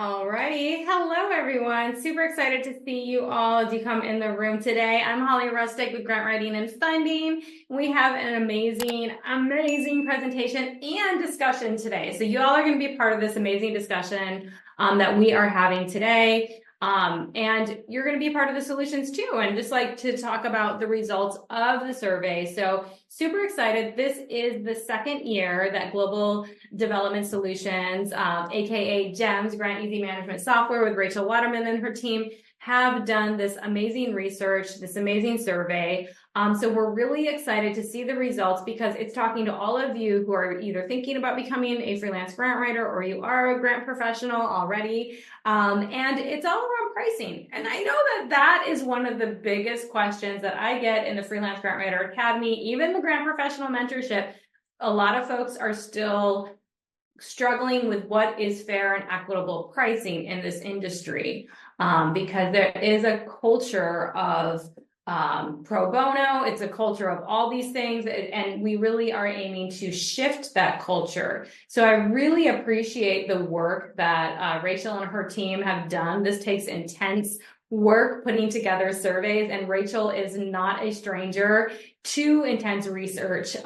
Alrighty. Hello, everyone. Super excited to see you all as you come in the room today. I'm Holly Rustick with Grant Writing and Funding. We have an amazing presentation and discussion today. So you all are going to be part of this amazing discussion that we are having today. And you're going to be part of the solutions too, and just like to talk about the results of the survey. So super excited. This is the second year that Global Development Solutions, aka GEMS, Grant Easy Management Software with Rachel Waterman and her team have done this amazing research, this amazing survey. So we're really excited to see the results because it's talking to all of you who are either thinking about becoming a freelance grant writer or you are a grant professional already. And it's all around pricing. And I know that is one of the biggest questions that I get in the Freelance Grant Writer Academy, even the Grant Professional Mentorship. A lot of folks are still struggling with what is fair and equitable pricing in this industry, because there is a culture of pro bono. It's a culture of all these things, and we really are aiming to shift that culture. So I really appreciate the work that Rachel and her team have done. This takes intense work putting together surveys, and Rachel is not a stranger to intense research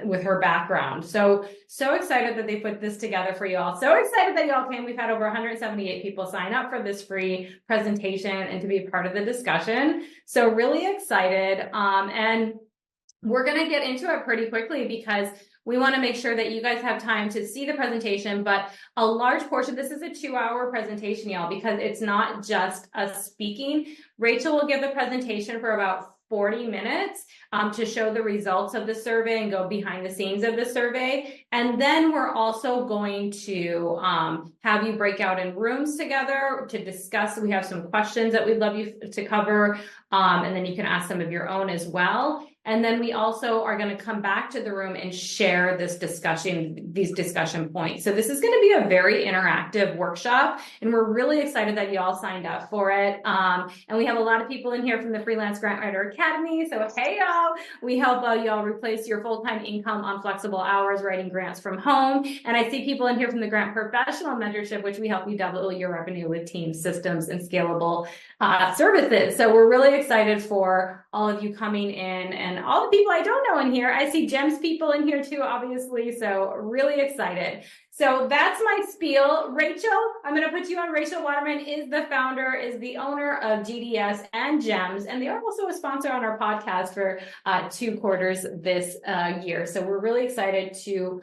with her background. So excited that they put this together for you all. So excited that y'all came. We've had over 178 people sign up for this free presentation and to be a part of the discussion. So really excited. And we're going to get into it pretty quickly because we want to make sure that you guys have time to see the presentation, but a large portion, this is a 2-hour presentation, y'all, because it's not just us speaking. Rachel will give the presentation for about 40 minutes to show the results of the survey and go behind the scenes of the survey. And then we're also going to have you break out in rooms together to discuss. We have some questions that we'd love you to cover, and then you can ask some of your own as well. And then we also are going to come back to the room and share this discussion, these discussion points. So this is going to be a very interactive workshop, and we're really excited that you all signed up for it. And we have a lot of people in here from the Freelance Grant Writer Academy. So hey, y'all, we help y'all replace your full-time income on flexible hours writing grants from home. And I see people in here from the Grant Professional Mentorship, which we help you double your revenue with team systems and scalable services. So we're really excited for all of you coming in and all the people I don't know in here. I see GEMS people in here too, obviously. So really excited. So that's my spiel. Rachel, I'm going to put you on. Rachel Waterman is the founder, is the owner of GDS and GEMS, and they are also a sponsor on our podcast for 2 quarters this year. So we're really excited to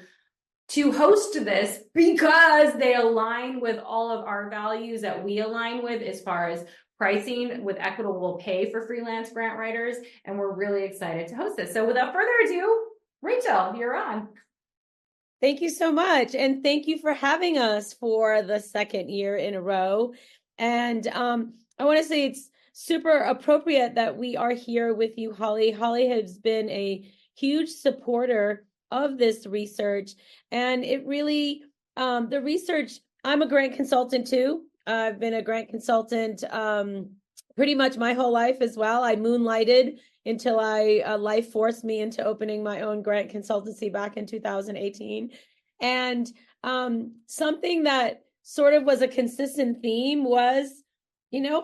host this because they align with all of our values that we align with as far as pricing with equitable pay for freelance grant writers. And we're really excited to host this. So without further ado, Rachel, you're on. Thank you so much. And thank you for having us for the second year in a row. And I want to say it's super appropriate that we are here with you, Holly. Holly has been a huge supporter of this research. And it really, the research, I'm a grant consultant too. I've been a grant consultant pretty much my whole life as well. I moonlighted until life forced me into opening my own grant consultancy back in 2018. And something that sort of was a consistent theme was,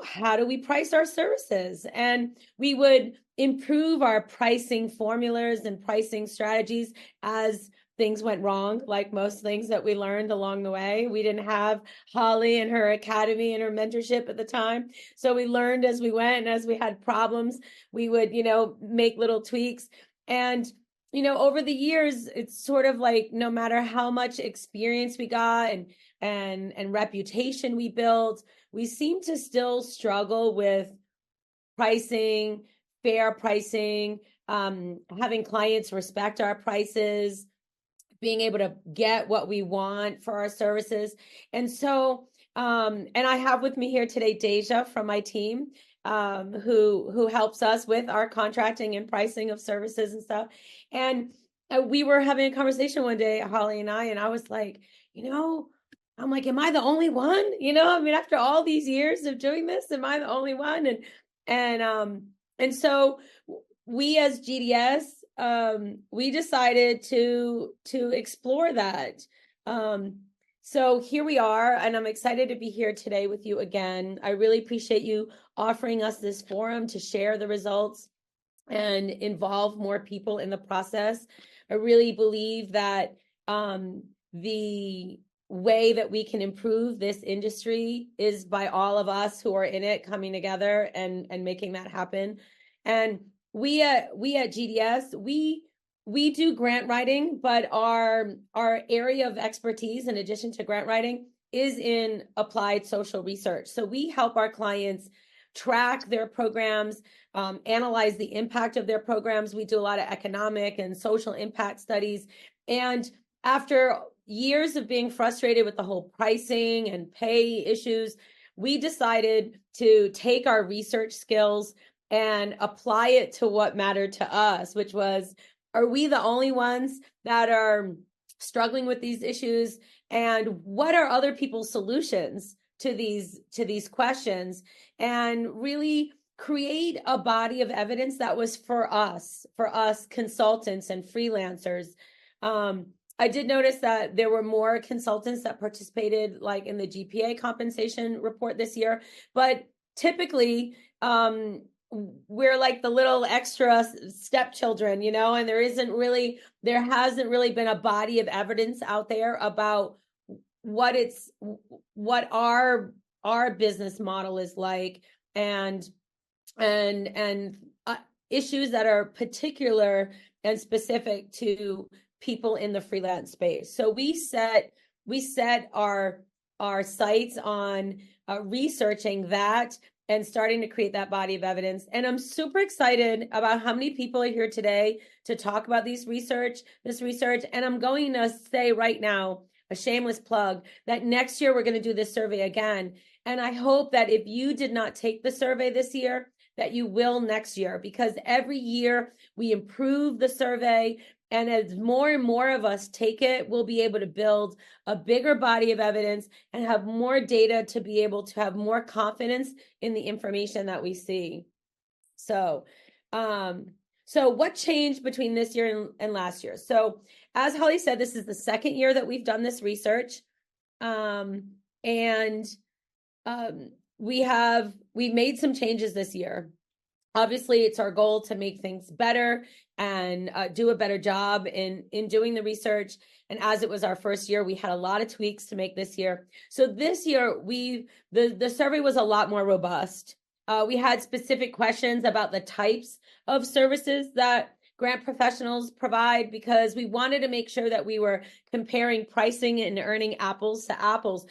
how do we price our services? And we would improve our pricing formulas and pricing strategies as things went wrong, like most things that we learned along the way. We didn't have Holly and her academy and her mentorship at the time. So we learned as we went, and as we had problems, we would, make little tweaks. And, over the years, it's sort of like no matter how much experience we got and reputation we built, we seem to still struggle with pricing, fair pricing, having clients respect our prices, being able to get what we want for our services. And so, and I have with me here today, Deja from my team, who helps us with our contracting and pricing of services and stuff. And we were having a conversation one day, Holly and I was like, I'm like, am I the only one? After all these years of doing this, am I the only one? And so we as GDS, we decided to explore that. So here we are, and I'm excited to be here today with you again. I really appreciate you offering us this forum to share the results and involve more people in the process. I really believe that the way that we can improve this industry is by all of us who are in it coming together and making that happen. And we at GDS, we do grant writing, but our area of expertise, in addition to grant writing, is in applied social research. So we help our clients track their programs, analyze the impact of their programs. We do a lot of economic and social impact studies. And after years of being frustrated with the whole pricing and pay issues, we decided to take our research skills and apply it to what mattered to us, which was, are we the only ones that are struggling with these issues? And what are other people's solutions to these questions? And really create a body of evidence that was for us consultants and freelancers. I did notice that there were more consultants that participated, like in the GPA compensation report this year, but typically we're like the little extra stepchildren, and there hasn't really been a body of evidence out there about what our business model is like, and issues that are particular and specific to people in the freelance space. So we set our sights on researching that and starting to create that body of evidence. And I'm super excited about how many people are here today to talk about this research. And I'm going to say right now, a shameless plug, that next year we're going to do this survey again. And I hope that if you did not take the survey this year, that you will next year, because every year we improve the survey. And as more and more of us take it, we'll be able to build a bigger body of evidence and have more data to be able to have more confidence in the information that we see. So what changed between this year and last year? So as Holly said, this is the second year that we've done this research. We've made some changes this year. Obviously, it's our goal to make things better and do a better job in doing the research. And as it was our first year, we had a lot of tweaks to make this year. So this year, the survey was a lot more robust. We had specific questions about the types of services that grant professionals provide, because we wanted to make sure that we were comparing pricing and earning apples to apples.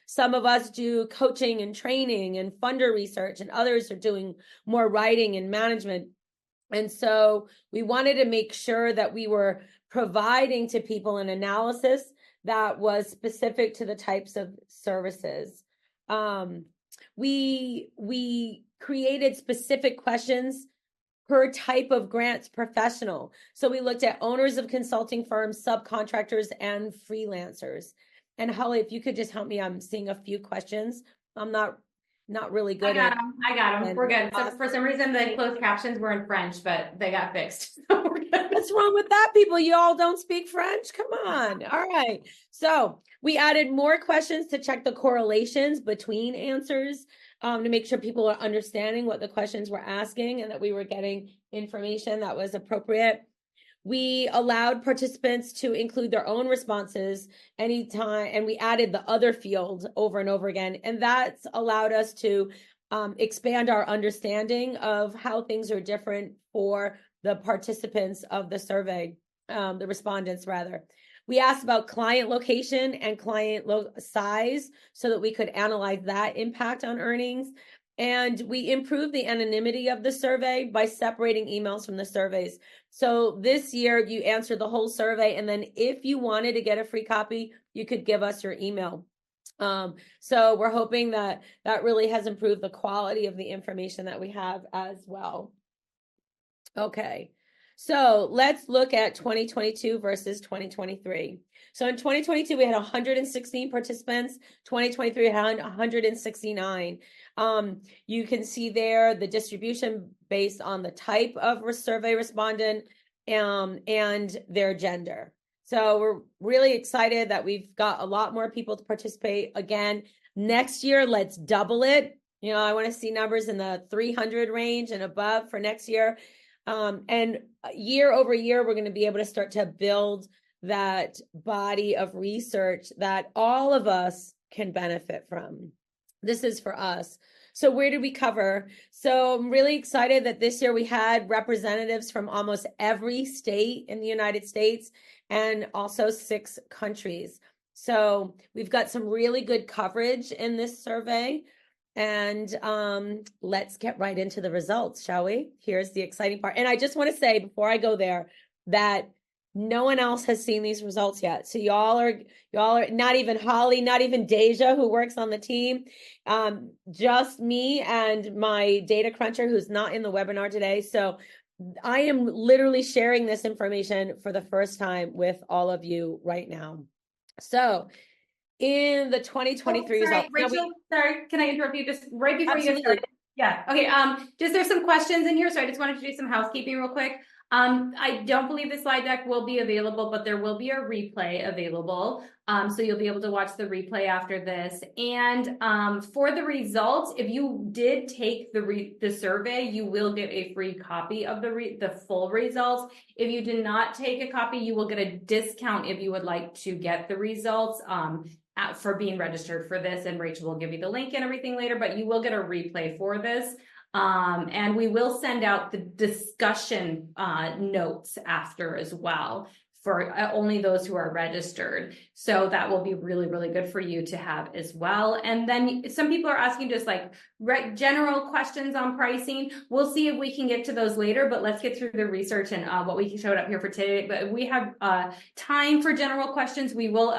Some of us do coaching and training and funder research, and others are doing more writing and management. And so we wanted to make sure that we were providing to people an analysis that was specific to the types of services. We created specific questions per type of grants professional. So we looked at owners of consulting firms, subcontractors, and freelancers. And Holly, if you could just help me, I'm seeing a few questions. I'm not really good at them. I got them. We're good. So for some reason, the closed captions were in French, but they got fixed. What's wrong with that, people? You all don't speak French? Come on. All right. So we added more questions to check the correlations between answers, to make sure people are understanding what the questions were asking and that we were getting information that was appropriate. We allowed participants to include their own responses anytime, and we added the other field over and over again. And that's allowed us to expand our understanding of how things are different for the participants of the survey, the respondents rather. We asked about client location and client size so that we could analyze that impact on earnings. And we improved the anonymity of the survey by separating emails from the surveys. So this year you answered the whole survey, and then if you wanted to get a free copy, you could give us your email. So we're hoping that really has improved the quality of the information that we have as well. Okay. So let's look at 2022 versus 2023. So in 2022, we had 116 participants. 2023 had 169. You can see there the distribution based on the type of survey respondent and their gender. So we're really excited that we've got a lot more people to participate. Again, next year, let's double it. I want to see numbers in the 300 range and above for next year. And year over year, we're going to be able to start to build that body of research that all of us can benefit from. This is for us. So where did we cover? So I'm really excited that this year we had representatives from almost every state in the United States and also 6 countries. So we've got some really good coverage in this survey. And let's get right into the results, shall we? Here's the exciting part. And I just want to say before I go there that no one else has seen these results yet. So y'all are not even Holly, not even Deja, who works on the team, just me and my data cruncher who's not in the webinar today. So I am literally sharing this information for the first time with all of you right now. So in the 2023 sorry, results. Rachel, sorry, can I interrupt you just right before you get Absolutely. started? Yeah, okay, just there's some questions in here, so I just wanted to do some housekeeping real quick. I don't believe the slide deck will be available, but there will be a replay available. So you'll be able to watch the replay after this. And for the results, if you did take the survey, you will get a free copy of the full results. If you did not take a copy, you will get a discount if you would like to get the results for being registered for this. And Rachel will give you the link and everything later, but you will get a replay for this. And we will send out the discussion notes after as well for only those who are registered. So that will be really, really good for you to have as well. And then some people are asking just like general questions on pricing. We'll see if we can get to those later, but let's get through the research and what we showed up here for today. But if we have time for general questions, we will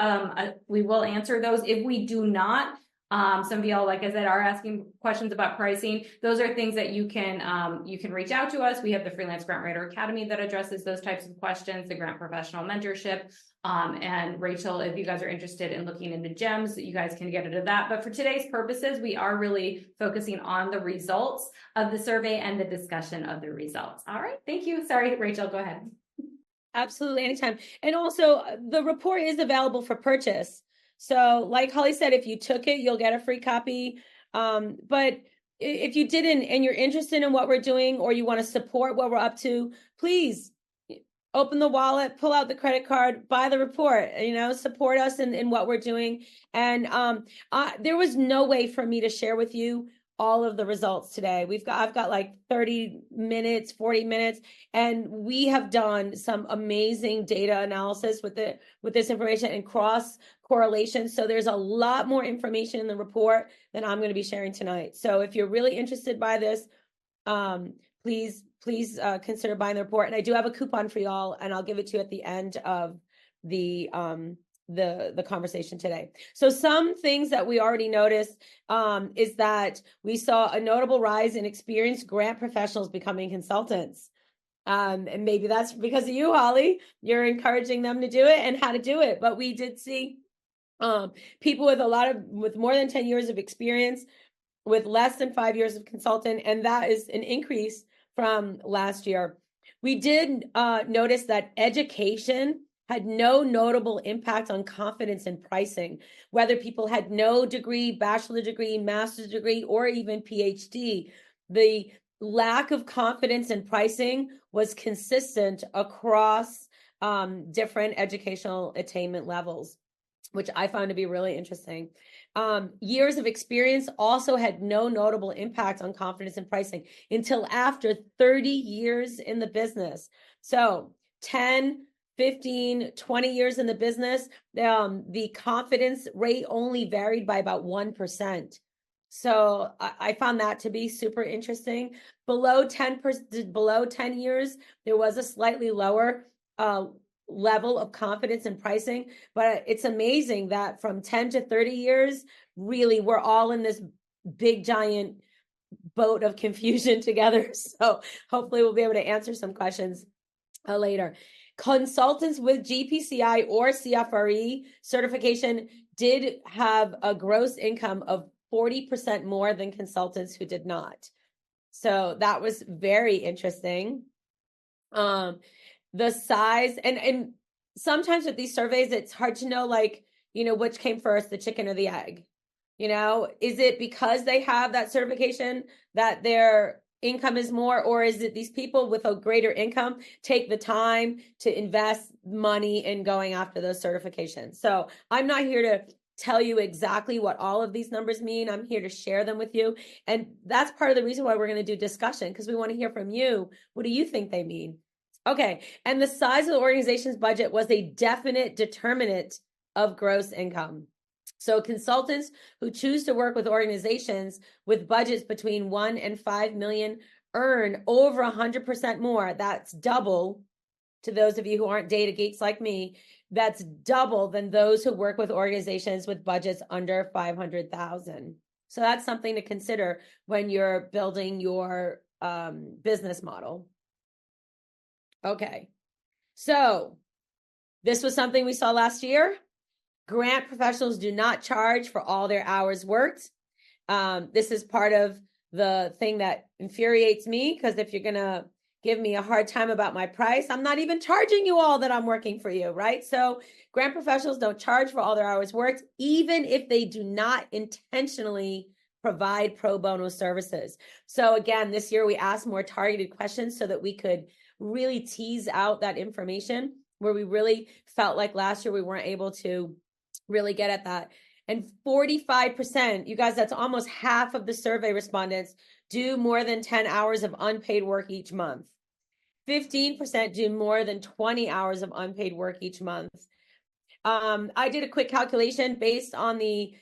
answer those. If we do not, some of y'all, like I said, are asking questions about pricing. Those are things that you can reach out to us. We have the Freelance Grant Writer Academy that addresses those types of questions, the Grant Professional Mentorship. And Rachel, if you guys are interested in looking into GEMS, you guys can get into that. But for today's purposes, we are really focusing on the results of the survey and the discussion of the results. All right, thank you. Sorry, Rachel, go ahead. Absolutely, anytime. And also, the report is available for purchase. So like Holly said, if you took it, you'll get a free copy. But if you didn't and you're interested in what we're doing or you want to support what we're up to, please open the wallet, pull out the credit card, buy the report, support us in what we're doing. And there was no way for me to share with you all of the results today. I've got like 30 minutes, 40 minutes, and we have done some amazing data analysis with this information and cross correlation. So there's a lot more information in the report than I'm going to be sharing tonight. So if you're really interested by this, please consider buying the report. And I do have a coupon for y'all, and I'll give it to you at the end of the conversation today. So some things that we already noticed is that we saw a notable rise in experienced grant professionals becoming consultants. And maybe that's because of you, Holly. You're encouraging them to do it and how to do it. But we did see people with more than 10 years of experience, with less than 5 years of consultant, and that is an increase from last year. We did notice that education had no notable impact on confidence in pricing, whether people had no degree, bachelor degree, master's degree, or even PhD. The lack of confidence in pricing was consistent across different educational attainment levels, which I found to be really interesting. Years of experience also had no notable impact on confidence in pricing until after 30 years in the business. So 10, 15, 20 years in the business, the confidence rate only varied by about 1%. So I found that to be super interesting. Below 10 years, there was a slightly lower level of confidence in pricing, but it's amazing that from 10 to 30 years, really, we're all in this big giant boat of confusion together. So hopefully we'll be able to answer some questions later. Consultants with GPCI or CFRE certification did have a gross income of 40% more than consultants who did not. So that was very interesting. The size and sometimes with these surveys, it's hard to know, like, which came first, the chicken or the egg. Is it because they have that certification that their income is more, or is it these people with a greater income take the time to invest money in going after those certifications? So I'm not here to tell you exactly what all of these numbers mean. I'm here to share them with you. And that's part of the reason why we're going to do discussion, because we want to hear from you. What do you think they mean? Okay. And the size of the organization's budget was a definite determinant of gross income. So consultants who choose to work with organizations with budgets between 1 and 5 million earn over 100% more. That's double, to those of you who aren't data geeks like me, that's double than those who work with organizations with budgets under 500,000. So that's something to consider when you're building your business model. Okay. So this was something we saw last year. Grant professionals do not charge for all their hours worked. This is part of the thing that infuriates me, because if you're going to give me a hard time about my price, I'm not even charging you all that I'm working for you, right? So grant professionals don't charge for all their hours worked, even if they do not intentionally provide pro bono services. So again, this year we asked more targeted questions so that we could really tease out that information, where we really felt like last year we weren't able to really get at that. And 45%, you guys, that's almost half of the survey respondents, do more than 10 hours of unpaid work each month. 15% do more than 20 hours of unpaid work each month. I did a quick calculation based on the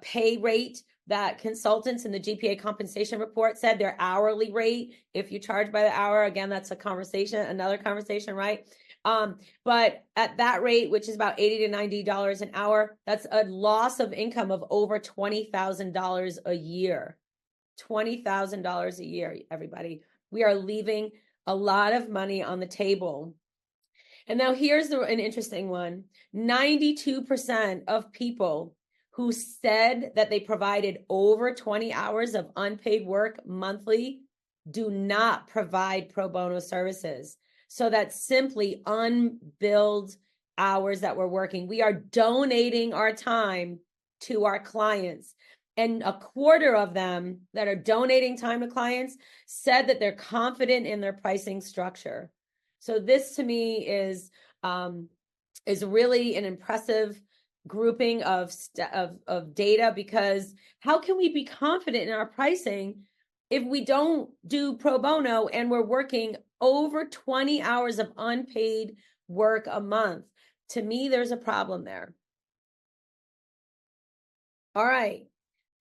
pay rate that consultants in the GPA compensation report said their hourly rate. If you charge by the hour, again, that's another conversation, right? But at that rate, which is about $80 to $90 an hour, that's a loss of income of over $20,000 a year. $20,000 a year, everybody. We are leaving a lot of money on the table. And now here's an interesting one. 92% of people who said that they provided over 20 hours of unpaid work monthly do not provide pro bono services. So that's simply unbilled hours that we're working. We are donating our time to our clients. And a quarter of them that are donating time to clients said that they're confident in their pricing structure. So this to me is really an impressive grouping of data, because how can we be confident in our pricing if we don't do pro bono and we're working over 20 hours of unpaid work a month? To me, there's a problem there. All right.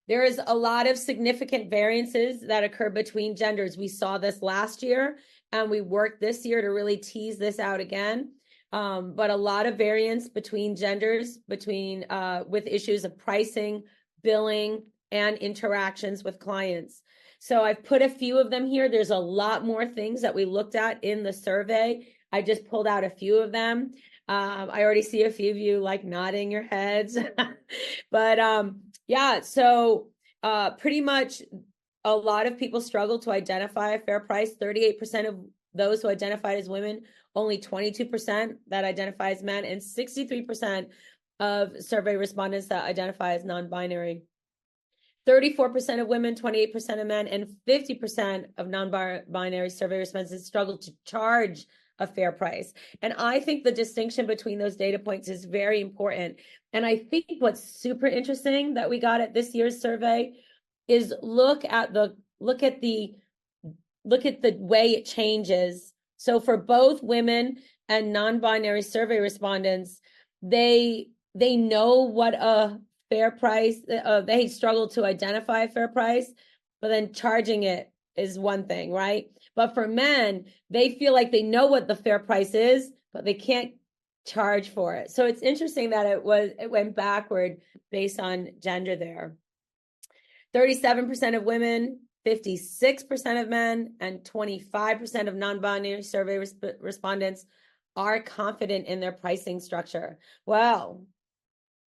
There is a lot of significant variances that occur between genders. We saw this last year, and we worked this year to really tease this out again. But a lot of variance between genders, with issues of pricing, billing, and interactions with clients. So I've put a few of them here. There's a lot more things that we looked at in the survey. I just pulled out a few of them. I already see a few of you like nodding your heads. But yeah, so pretty much a lot of people struggle to identify a fair price. 38% of those who identified as women, only 22% that identify as men, and 63% of survey respondents that identify as non-binary. 34% of women, 28% of men, and 50% of non-binary survey respondents struggle to charge a fair price. And I think the distinction between those data points is very important. And I think what's super interesting that we got at this year's survey is look at the way it changes. So for both women and non-binary survey respondents, they know what a fair price, they struggle to identify a fair price, but then charging it is one thing, right? But for men, they feel like they know what the fair price is, but they can't charge for it. So it's interesting that it went backward based on gender there. 37% of women, 56% of men, and 25% of non-binary survey respondents are confident in their pricing structure. Well,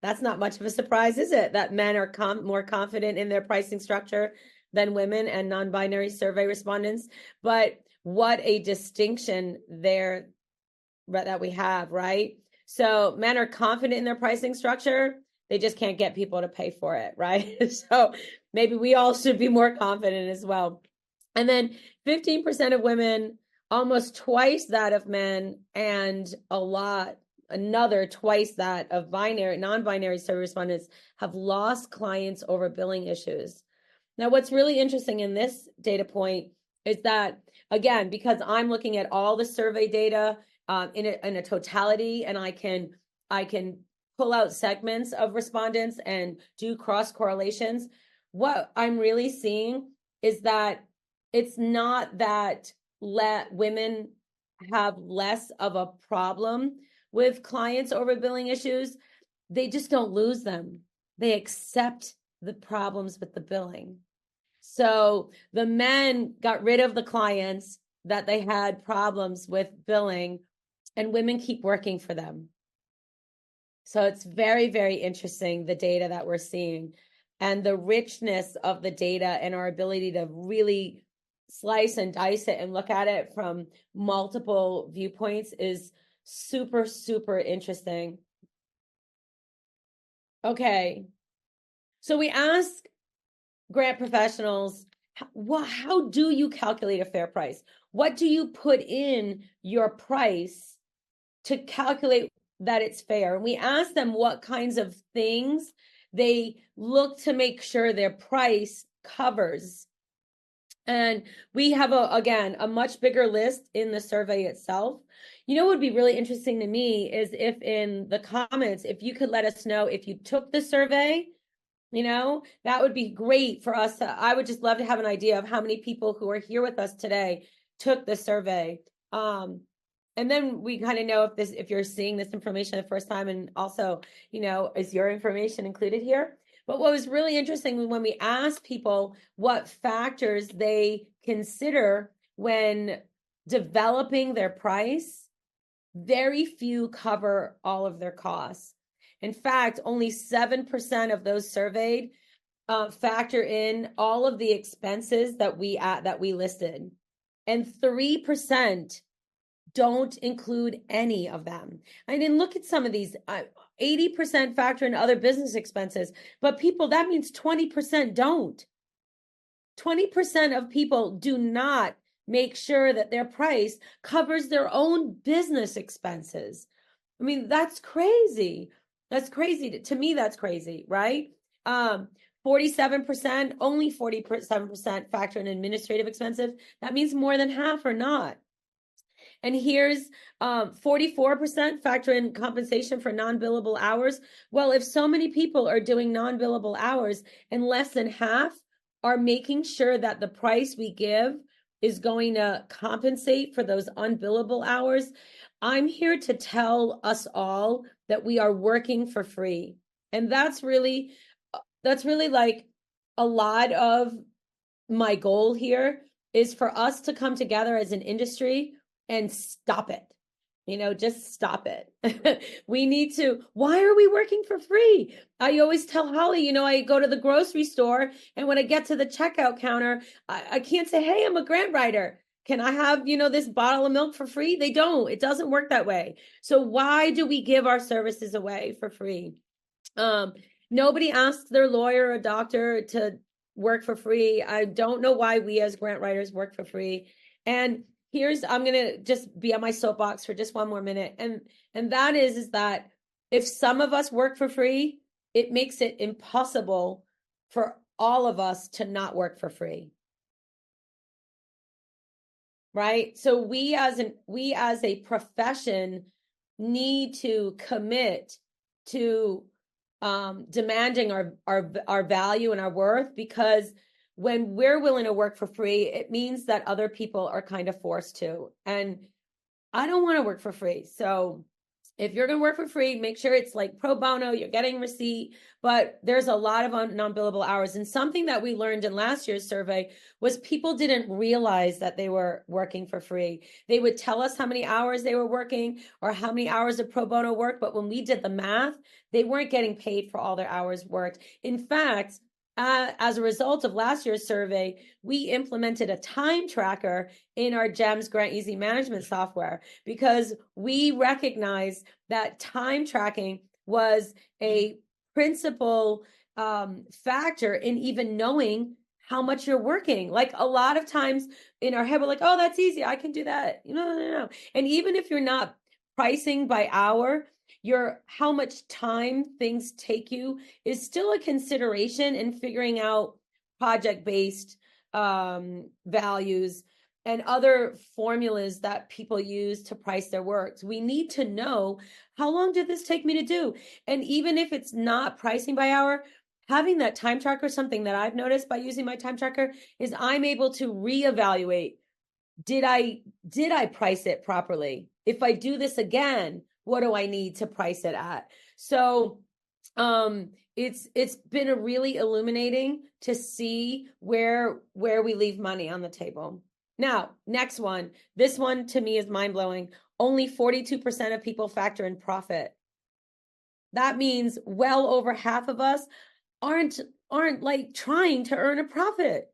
that's not much of a surprise, is it? That men are more confident in their pricing structure than women and non-binary survey respondents. But what a distinction there that we have, right? So men are confident in their pricing structure. They just can't get people to pay for it, right? So maybe we all should be more confident as well. And then 15% of women, almost twice that of men, and another twice that of non-binary survey respondents have lost clients over billing issues. Now, what's really interesting in this data point is that, again, because I'm looking at all the survey data in a totality, and I can pull out segments of respondents and do cross correlations, what I'm really seeing is that it's not that women have less of a problem with clients over billing issues. They just don't lose them. They accept the problems with the billing. So the men got rid of the clients that they had problems with billing, and women keep working for them. So it's very, very interesting, the data that we're seeing and the richness of the data and our ability to really slice and dice it and look at it from multiple viewpoints is super, super interesting. Okay. So we ask grant professionals, how do you calculate a fair price? What do you put in your price to calculate that it's fair? And we ask them what kinds of things they look to make sure their price covers. And we have, again, a much bigger list in the survey itself. You know what would be really interesting to me is if in the comments, if you could let us know if you took the survey, that would be great for us. I would just love to have an idea of how many people who are here with us today took the survey. And then we kind of know if you're seeing this information the first time, and also, is your information included here? But what was really interesting when we asked people what factors they consider when developing their price, very few cover all of their costs. In fact, only 7% of those surveyed factor in all of the expenses that we listed, and 3% don't include any of them. I didn't look at some of these. 80% factor in other business expenses, but people, that means 20% don't. 20% of people do not make sure that their price covers their own business expenses. I mean, that's crazy. That's crazy. To me, that's crazy, right? 47%, only 47% factor in administrative expenses. That means more than half are not. And here's 44% factor in compensation for non-billable hours. Well, if so many people are doing non-billable hours and less than half are making sure that the price we give is going to compensate for those unbillable hours, I'm here to tell us all that we are working for free. And that's really like a lot of my goal here is for us to come together as an industry and stop it. Just stop it. We need to. Why are we working for free? I always tell Holly, I go to the grocery store, and when I get to the checkout counter, I can't say, hey, I'm a grant writer. Can I have, this bottle of milk for free? They don't. It doesn't work that way. So why do we give our services away for free? Nobody asks their lawyer or doctor to work for free. I don't know why we as grant writers work for free. And I'm going to just be on my soapbox for just one more minute. And that is that if some of us work for free, it makes it impossible for all of us to not work for free. Right? So we as a profession need to commit to demanding our value and our worth, because when we're willing to work for free, it means that other people are kind of forced to. And I don't want to work for free. So if you're going to work for free, make sure it's like pro bono, you're getting receipt, but there's a lot of non-billable hours. And something that we learned in last year's survey was people didn't realize that they were working for free. They would tell us how many hours they were working or how many hours of pro bono work, but when we did the math, they weren't getting paid for all their hours worked. In fact, as a result of last year's survey, we implemented a time tracker in our GEMS Grant Easy Management software because we recognize that time tracking was a principal factor in even knowing how much you're working. Like a lot of times in our head, we're like, oh, that's easy. I can do that. No. And even if you're not pricing by hour, your how much time things take you is still a consideration in figuring out project-based values and other formulas that people use to price their works. We need to know, how long did this take me to do? And even if it's not pricing by hour, having that time tracker, something that I've noticed by using my time tracker, is I'm able to reevaluate, did I price it properly? If I do this again, what do I need to price it at? So it's been a really illuminating to see where we leave money on the table. Now, next one. This one to me is mind-blowing. Only 42% of people factor in profit. That means well over half of us aren't like trying to earn a profit.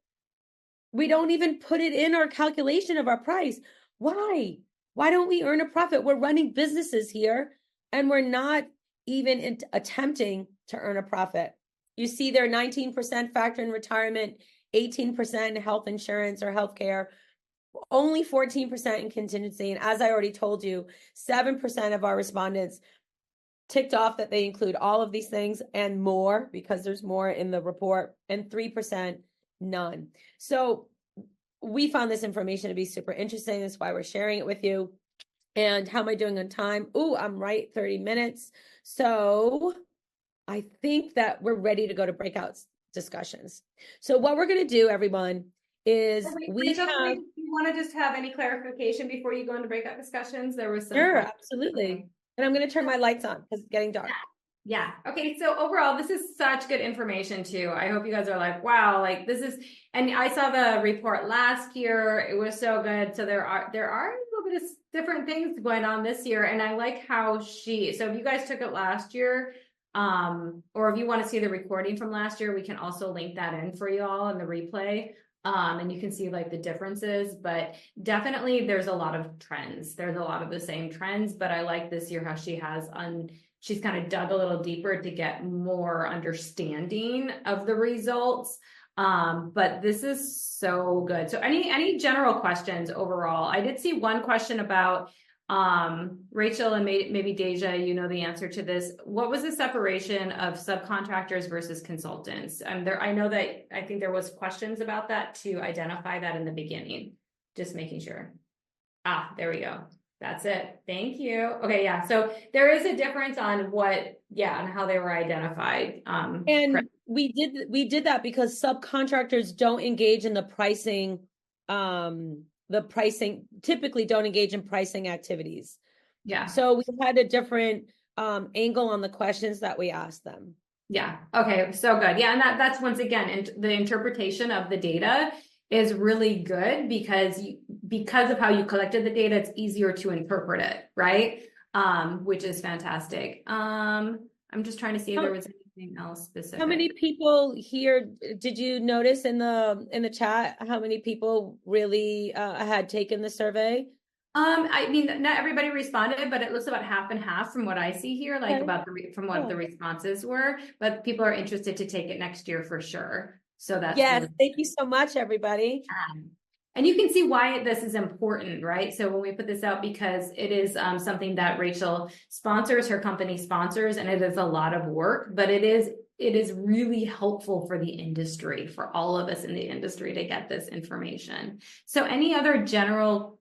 We don't even put it in our calculation of our price. Why? Why don't we earn a profit? We're running businesses here and we're not even attempting to earn a profit. You see there 19% factor in retirement, 18% health insurance or healthcare, only 14% in contingency. And as I already told you, 7% of our respondents ticked off that they include all of these things and more, because there's more in the report, and 3% none. So we found this information to be super interesting. That's why we're sharing it with you. And how am I doing on time? Oh, I'm right, 30 minutes. So I think that we're ready to go to breakout discussions. So what we're going to do, everyone, is Rachel, do you want to just have any clarification before you go into breakout discussions? There was some. Sure, absolutely. Okay. And I'm going to turn my lights on because it's getting dark. Yeah. Okay. So overall, this is such good information too. I hope you guys are like, wow, like this is, and I saw the report last year. It was so good. So there are a little bit of different things going on this year. And I like how so if you guys took it last year, or if you want to see the recording from last year, we can also link that in for you all in the replay. And you can see like the differences, but definitely there's a lot of trends. There's a lot of the same trends, but I like this year how she's kind of dug a little deeper to get more understanding of the results. But this is so good. So any general questions overall? I did see one question about Rachel and maybe Deja, you know the answer to this. What was the separation of subcontractors versus consultants? I think there was questions about that to identify that in the beginning. Just making sure. There we go. That's it. Thank you. Okay, yeah. So there is a difference on on how they were identified. And we did that because subcontractors don't engage in the pricing, typically don't engage in pricing activities. Yeah. So we had a different angle on the questions that we asked them. Yeah. Okay. So good. Yeah. And that's once again, the interpretation of the data is really good because of how you collected the data, it's easier to interpret it, right? Which is fantastic. I'm just trying to see if there was anything else specific. How many people here, did you notice in the chat how many people really had taken the survey? I mean, not everybody responded, but it looks about half and half from what I see here, like from what the responses were. But people are interested to take it next year for sure. So that's thank you so much, everybody. And you can see why this is important, right? So when we put this out, because it is something that Rachel sponsors, her company sponsors, and it is a lot of work, but it is really helpful for the industry, for all of us in the industry to get this information. So any other general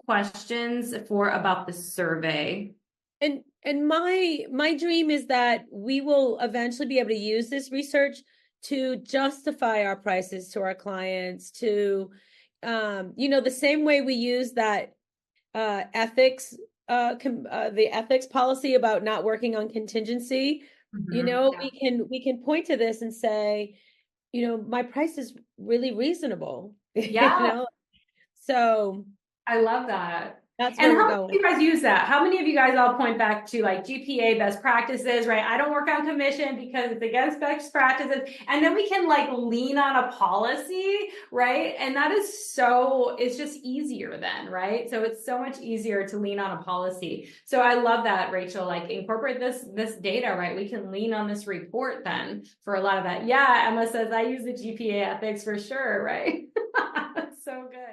questions about the survey? And my dream is that we will eventually be able to use this research to justify our prices to our clients, to the same way we use that ethics, the ethics policy about not working on contingency. We can point to this and say, my price is really reasonable. Yeah. So I love that. That's And where we're how many of going. you guys use that? How many of you guys all point back to like GPA best practices, right? I don't work on commission because it's against best practices. And then we can like lean on a policy, right? And that is so, it's just easier then, right? So it's so much easier to lean on a policy. So I love that, Rachel, like incorporate this data, right? We can lean on this report then for a lot of that. Yeah, Emma says I use the GPA ethics for sure, right? So good.